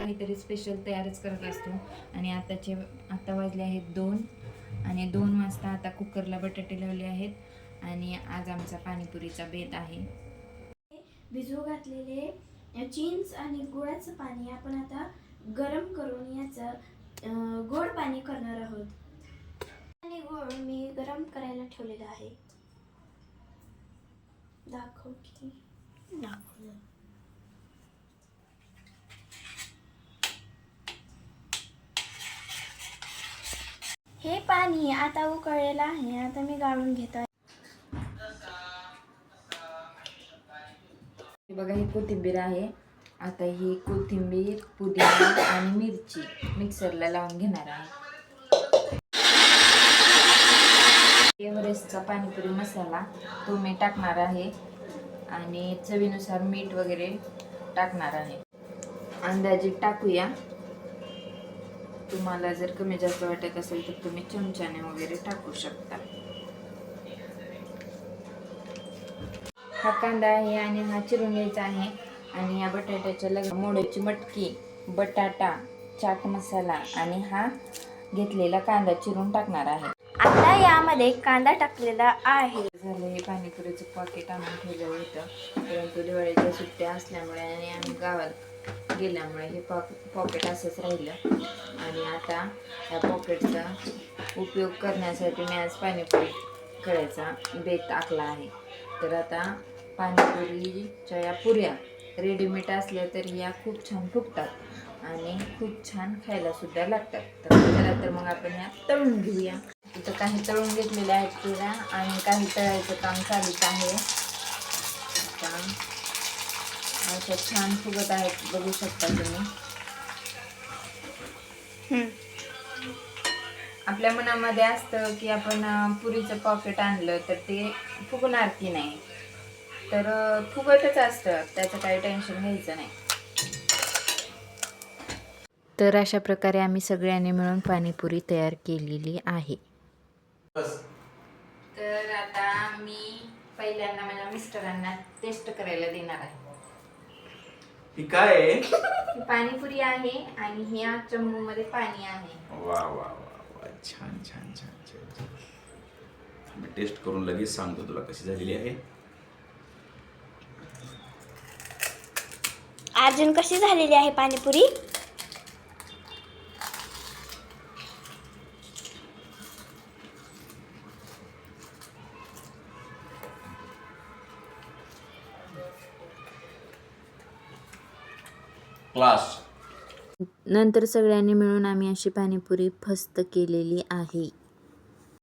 काहीतरी स्पेशल तयारच करत असतो. आणि आता वाजले आहेत 2 आणि 2 वाजता आता कुकरला बटाटे लावले आहेत आणि आज आमचा पाणीपुरीचा बेत आहे. भिजू घातलेले चिंच आणि गुळाचं पाणी आपण आता गरम करून याचं गोड पाणी करणार आहोत. आणि गोड मी गरम करायला ठेवलेला आहे. दाखवलं. हे पाणी आता उकळलेलं आहे. आता मी गाळून घेत आहे. बघा ही कोथिंबीर आहे. आता ही कोथिंबीर, पुदिना आणि मिरची मिक्सरला लावून घेणार आहे. एव्हरेस्टचा पाणीपुरी मसाला तो मी टाकणार आहे आणि चवीनुसार मीठ वगैरे टाकणार आहे. अंदाजे टाकूया. तुम्हाला जर कमी जास्त वाटत असेल तर तुम्ही चमच्याने वगैरे टाकू शकता. हा कांदा आहे आणि हा चिरून घ्यायचा आहे. आणि या बटाट्याच्या मोड्याची मटकी, बटाटा, चाट मसाला आणि हा घेतलेला कांदा चिरून टाकणार आहे. आता यामध्ये कांदा टाकलेला आहे. झालं हे पाणीपुरीचं पॉकेट आणून ठेवलं होतं, परंतु दिवाळीच्या सुट्ट्या असल्यामुळे आणि आम्ही गावात गेल्यामुळे हे पॉकेट असंच राहिलं. आणि आता या पॉकेटचा उपयोग करण्यासाठी मी आज पाणीपुरी करायचा बेत आखला आहे. तर आता पाणीपुरीच्या या पुऱ्या रेडीमेड असल्या तरी या खूप छान फुगतात आणि खूप छान खायला सुद्धा लागतात. तर चला तर मग आपण या तळून घेऊया. इथं काही तळून घेतलेल्या आहेत पुऱ्या आणि काही तळायचं काम चालूच आहे. अशा छान फुगत आहेत, बघू शकता तुम्ही. आपल्या मनामध्ये असतं की आपण पुरीचं पॉकेट आणलं तर ते फुगणार की नाही, तर फुगतच असतं, त्याचं काही टेन्शन घ्यायचं नाही. तर अशा प्रकारे आम्ही सगळ्यांनी मिळून पाणीपुरी तयार केलेली आहे. तर आता मी पहिल्यांदा माझ्या मिस्टरांना टेस्ट करायला देणार आहे. ही काय आहे? ही पाणीपुरी आहे आणि ह्या चम्मू मध्ये पाणी आहे. वा वा वा वा, छान छान छान छान. मी टेस्ट करून लगेच सांगतो तुला कशी झालेली आहे. अर्जुन, कशी झालेली आहे पाणीपुरी? क्लास. नंतर सगळ्यांनी मिळून आम्ही अशी पाणीपुरी फस्त केलेली आहे.